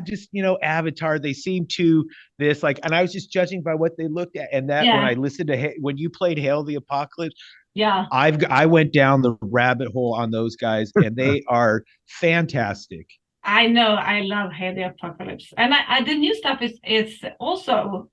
just, Avatar, they seem to this, like, and I was just judging by what they looked at. And that when I listened to, when you played Hail the Apocalypse, yeah, I went down the rabbit hole on those guys, and they are fantastic. I know. I love Hail the Apocalypse, and the new stuff is also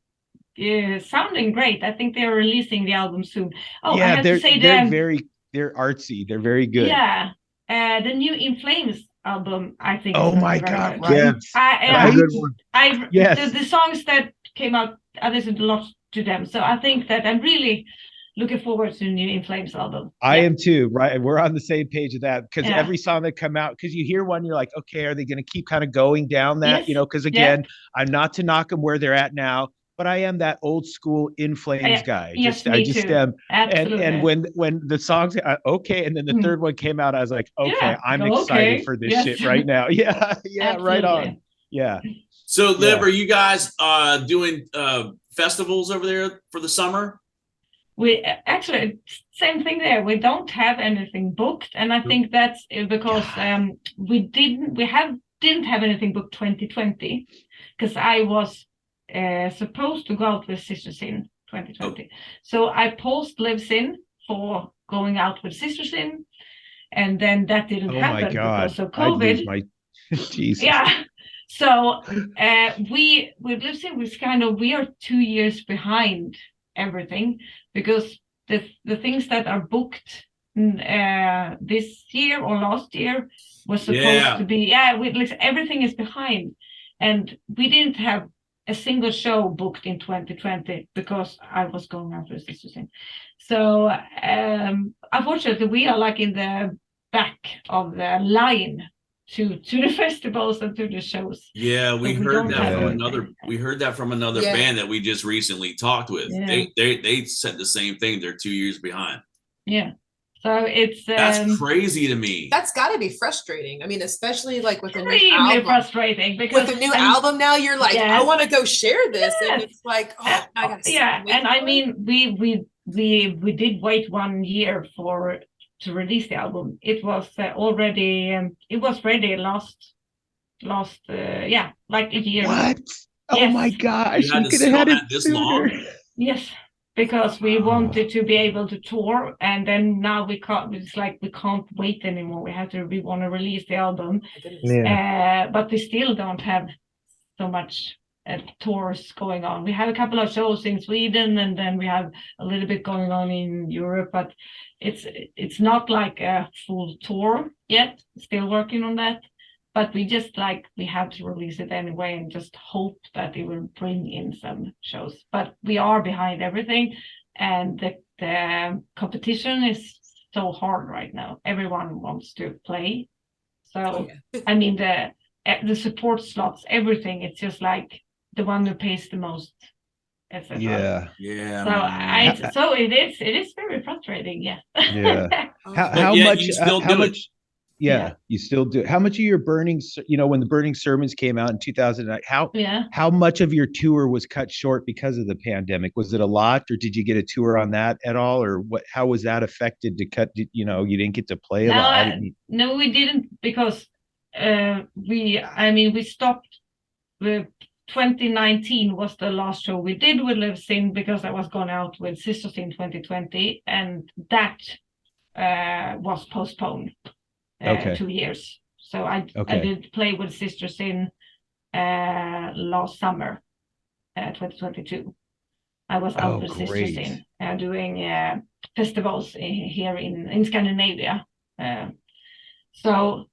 sounding great. I think they're releasing the album soon. Oh, yeah, I have to say they're artsy. They're very good. Yeah, the new In Flames album, I think. Oh is my very God! good. Right? That's a good one. Yes. The songs that came out, I listened a lot to them, so I think that I'm really looking forward to the new In Flames album. I am too, right? We're on the same page of that, because Yeah. every song that come out, because you hear one, you're like, okay, are they going to keep kind of going down that? Yes. Because again, I'm not to knock them where they're at now, but I am that old school In Flames guy. Yes, I me just too. am. Absolutely. And when the songs, okay, and then the third one came out, I was like, okay, Yeah, I'm excited okay. for this Yes. shit right now. Yeah, right on. Absolutely. Yeah. So, Liv, Yeah. are you guys doing festivals over there for the summer? We actually, same thing there. We don't have anything booked, and I think that's because we didn't have anything booked 2020, because I was supposed to go out with Sister Sin 2020. So I paused Live Sin for going out with Sister Sin, and then that didn't happen because of COVID. Jesus. Yeah. So we with Live Sin, we are 2 years behind everything, because the things that are booked this year or last year was supposed to be everything is behind, and we didn't have a single show booked in 2020 because I was going out with Sister Sin. So unfortunately, we are like in the back of the line to the festivals and to the shows. Yeah, we heard that from another. anything. We heard that from another band that we just recently talked with. Yeah. They said the same thing. They're 2 years behind. Yeah. So it's that's crazy to me. That's got to be frustrating. I mean, especially like with a new extremely album. frustrating, because with a new album now, you're like, Yes. I want to go share this, Yes. and it's like, oh, I gotta yeah, wait and for I it. mean, we did wait 1 year to release the album. It was already it was ready last like a year. What? Oh Yes. my gosh! You had to could sit have had on it that this sooner. long? Yes, because we wanted to be able to tour, and then now we can't. It's like we can't wait anymore. We want to release the album, but we still don't have so much tours going on. We have a couple of shows in Sweden, and then we have a little bit going on in Europe, but it's not like a full tour yet. Still working on that, but we have to release it anyway, and just hope that it will bring in some shows. But we are behind everything, and the competition is so hard right now. Everyone wants to play, so I mean the support slots, everything. It's just like the one who pays the most, etc. Yeah. So it is very frustrating. Yeah. Yeah. But How yet much? you still How do it. much? Yeah, you still do. How much of your when the Burning Sermons came out in 2009, how much of your tour was cut short because of the pandemic? Was it a lot, or did you get a tour on that at all, or what? How was that affected to cut? You didn't get to play a lot. No, we didn't, because we stopped. 2019 was the last show we did with Live Sin, because I was gone out with Sister Sin 2020, and that was postponed 2 years. So I did play with Sister Sin last summer, 2022. I was out with Sister Sin doing festivals here in Scandinavia. So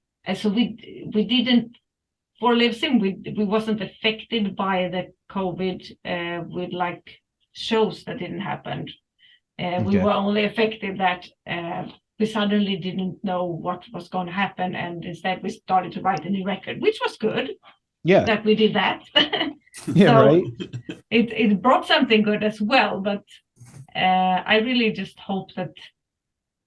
we didn't, for Live Sin, we wasn't affected by the COVID with like shows that didn't happen. We were only affected that we suddenly didn't know what was going to happen, and instead we started to write a new record, which was good. Yeah, that we did that. Yeah, so right. It brought something good as well, but I really just hope that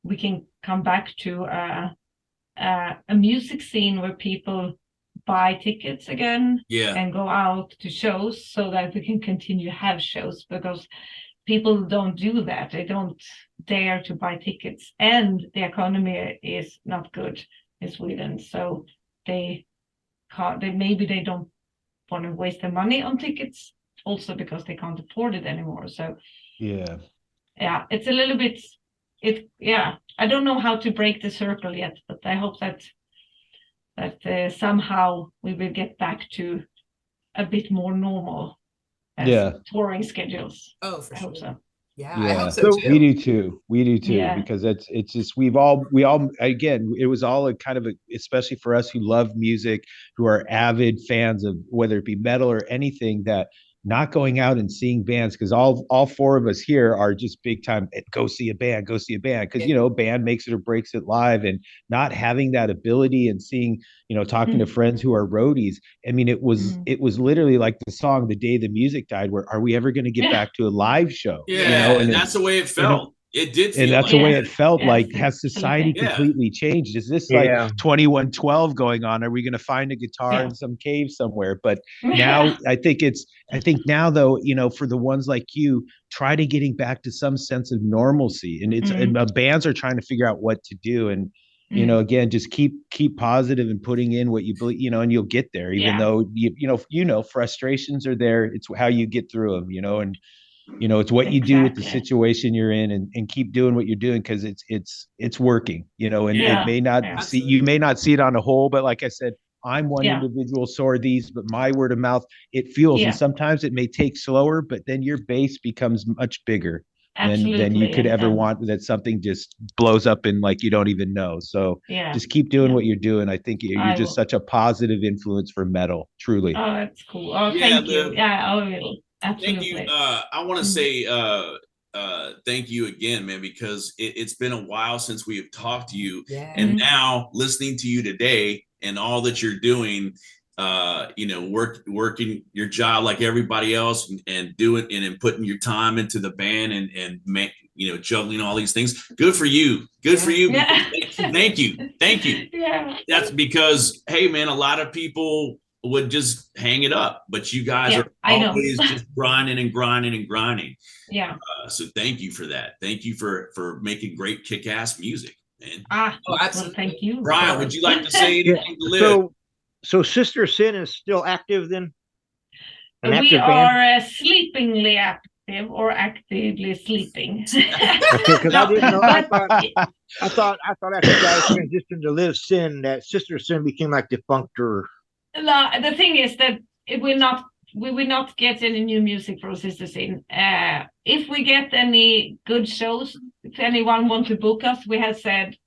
we can come back to a music scene where people buy tickets again and go out to shows, so that we can continue to have shows, because people don't do that. They don't dare to buy tickets, and the economy is not good in Sweden, so they maybe they don't want to waste their money on tickets, also because they can't afford it anymore. So it's a little bit, I don't know how to break the circle yet, but I hope that somehow we will get back to a bit more normal touring schedules. Oh, for I sure. hope so. Yeah, I hope so too. We do too, because it's just we all again, it was all a kind of especially for us who love music, who are avid fans of whether it be metal or anything, that not going out and seeing bands, because all four of us here are just big time go see a band, because band makes it or breaks it live, and not having that ability and seeing, talking to friends who are roadies. I mean, it was literally like the song "The Day the Music Died," where are we ever going to get back to a live show? And that's the way it felt. It did feel, and that's like the way it felt. Like, has society absolutely. completely changed? Is this like 2112 going on? Are we going to find a guitar in some cave somewhere? But now I think now though, for the ones like you, try to getting back to some sense of normalcy, and and bands are trying to figure out what to do, and again, just keep positive and putting in what you believe, and you'll get there, even though frustrations are there. It's how you get through them, and it's what you do with the situation you're in, and keep doing what you're doing, because it's working, and it may not you may not see it on a whole, but like I said, I'm one individual sore these, but my word of mouth, it fuels, and sometimes it may take slower, but then your base becomes much bigger than you could ever want, that something just blows up and like you don't even know. So just keep doing what you're doing. I think you're just such a positive influence for metal, truly. Oh, that's cool. Oh, thank you. Yeah, I will. Absolutely. Thank you. I want to say thank you again, man, because it's been a while since we have talked to you, and now listening to you today and all that you're doing, working your job like everybody else, and doing and putting your time into the band, and juggling all these things. Good for you. Good for you. Thank you. Yeah. That's because, hey, man, a lot of people would just hang it up, but you guys are always just grinding and grinding and grinding. Yeah. So thank you for that. Thank you for making great kick-ass music, man. Absolutely. Well, thank you, Brian. Would you like to say anything to Liv? So Sister Sin is still active then? We are sleepingly active, or actively sleeping. Because I didn't know. I thought after you guys transitioned to Live Sin, that Sister Sin became like defunct or. No, the thing is that we will not get any new music for Sister Sin. If we get any good shows, if anyone wants to book us, we have said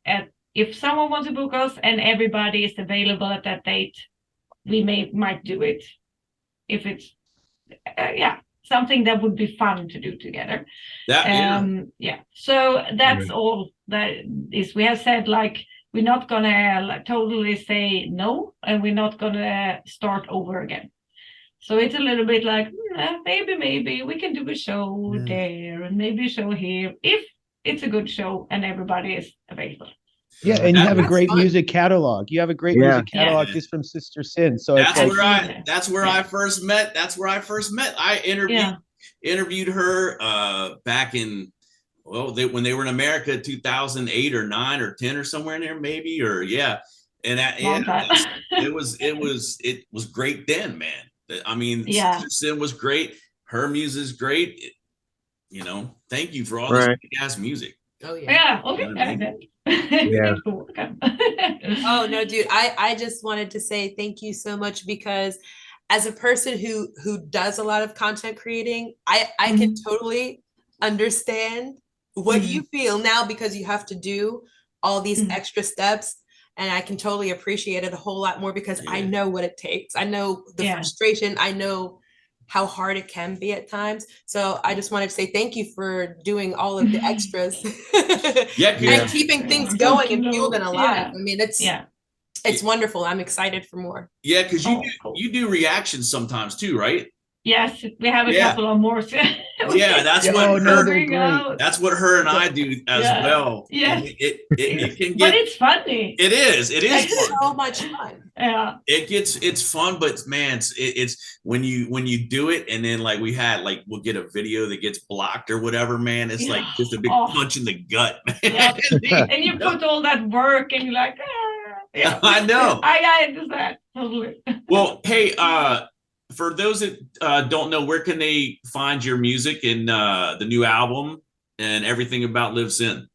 if someone wants to book us and everybody is available at that date, we might do it. If it's something that would be fun to do together. So that's all that is. We have said, like, we're not gonna totally say no, and we're not gonna start over again. So it's a little bit like maybe we can do a show there and maybe a show here if it's a good show and everybody is available. Yeah, and you have a That's great fun. music catalog. You have a great Yeah. music catalog Yeah. just from Sister Sin. So That's it's like, where I Yeah. that's where I first met. That's where I first met. I interviewed her back in when they were in America, 2008 or 9 or 10 or somewhere in there, maybe, or and Long time. it was great then, man. I mean, Yeah. Sister Sin was great. Her music is great. Thank you for all this Right. kick-ass music. Oh yeah. Yeah, okay. You know what I mean? Yeah. Oh no, dude. I just wanted to say thank you so much, because as a person who does a lot of content creating, I can totally understand what you feel now, because you have to do all these extra steps, and I can totally appreciate it a whole lot more, because I Yeah. know what it takes. I know the Yeah. frustration. I know how hard it can be at times. So I just wanted to say thank you for doing all of the extras. Yeah, and keeping things going and fueled and alive. I mean, it's wonderful. I'm excited for more. Yeah, because Cool. you do reactions sometimes too, right? Yes, we have a Yeah. couple of more. Yeah, that's what oh no, her they're great. that's what her and I do as Yeah. well. Yes. And it can But get it's funny. it is It's fun. so much fun. Yeah. It's fun, but man, it's when you do it, and then like we'll get a video that gets blocked or whatever, man. It's like just a big punch in the gut, man. Yeah. And you put all that work, and you're like, yeah. I know. I understand totally. Well, hey, for those that don't know, where can they find your music and the new album and everything about Live Sin?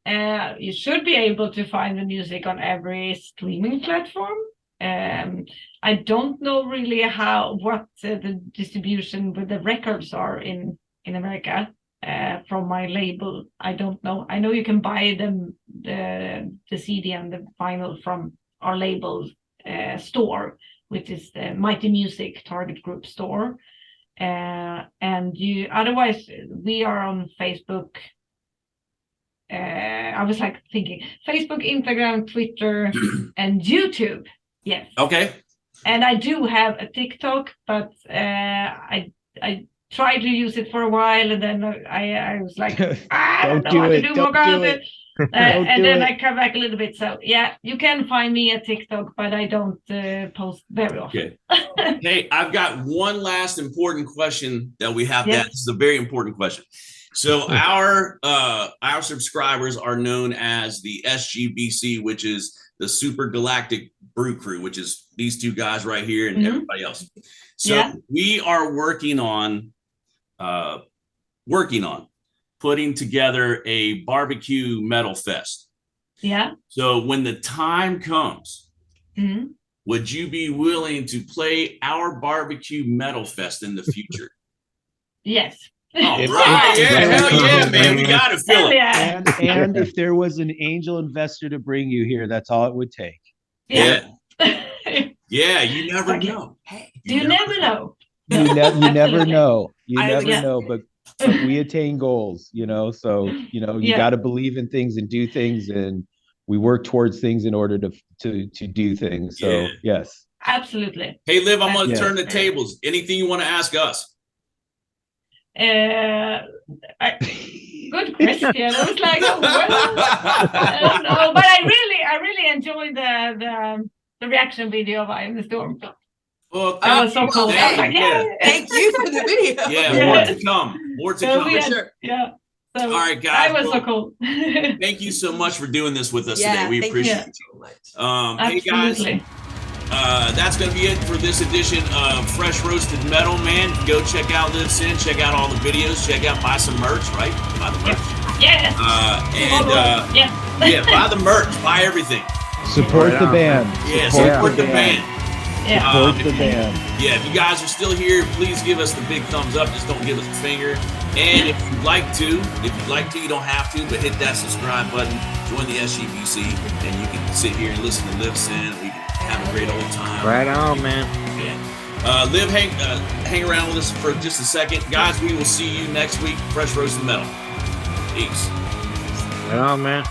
You should be able to find the music on every streaming platform. I don't know really what the distribution with the records are in America from my label. I don't know. I know you can buy them the CD and the vinyl from our label store, which is the Mighty Music Target Group store. And otherwise we are on Facebook. I was like thinking Facebook, Instagram, Twitter, and YouTube. Yes. Okay. And I do have a TikTok, but I tried to use it for a while, and then I was like, I don't know what to do about it. And then I come back a little bit. So yeah, you can find me at TikTok, but I don't post very often. Okay. Hey, I've got one last important question that we have to ask. This is a very important question. So our subscribers are known as the SGBC, which is the Super Galactic Brew Crew, which is these two guys right here and everybody else. So we are working on putting together a barbecue metal fest. Yeah. So when the time comes, would you be willing to play our barbecue metal fest in the future? Yes. All right, hell yeah, man, we gotta fill it. Yeah. And if there was an angel investor to bring you here, that's all it would take. Yeah, you never know. Hey, you never know. You never know. You never Yeah. know, but we attain goals, so you got to believe in things and do things, and we work towards things in order to do things. So yes, absolutely. Hey, Liv, I'm gonna turn the tables. Anything you want to ask us? Good question. I was like, I don't know, but I really enjoyed the reaction video of I Am the Storm. Well, that was so cool. Thank you for the video. Yeah, more to come. More to come. Sure. Yeah. So, all right, guys. That was so cool. Thank you so much for doing this with us today. We appreciate it so much. Hey guys, that's going to be it for this edition of Fresh Roasted Metal, man. Go check out Live Sin, check out all the videos, buy some merch, right? Buy the merch. Yes. Buy the merch, buy everything. Support the band. Yeah, support the band. Support the band. Yeah, if you guys are still here, please give us the big thumbs up. Just don't give us a finger. And if you'd like to, you don't have to, but hit that subscribe button, join the SGBC, and you can sit here and listen to Live Sin. We can have a great old time. Right on, man. Yeah. Liv, hang around with us for just a second. Guys, we will see you next week. Fresh Roasted Metal. Peace. Right on, man.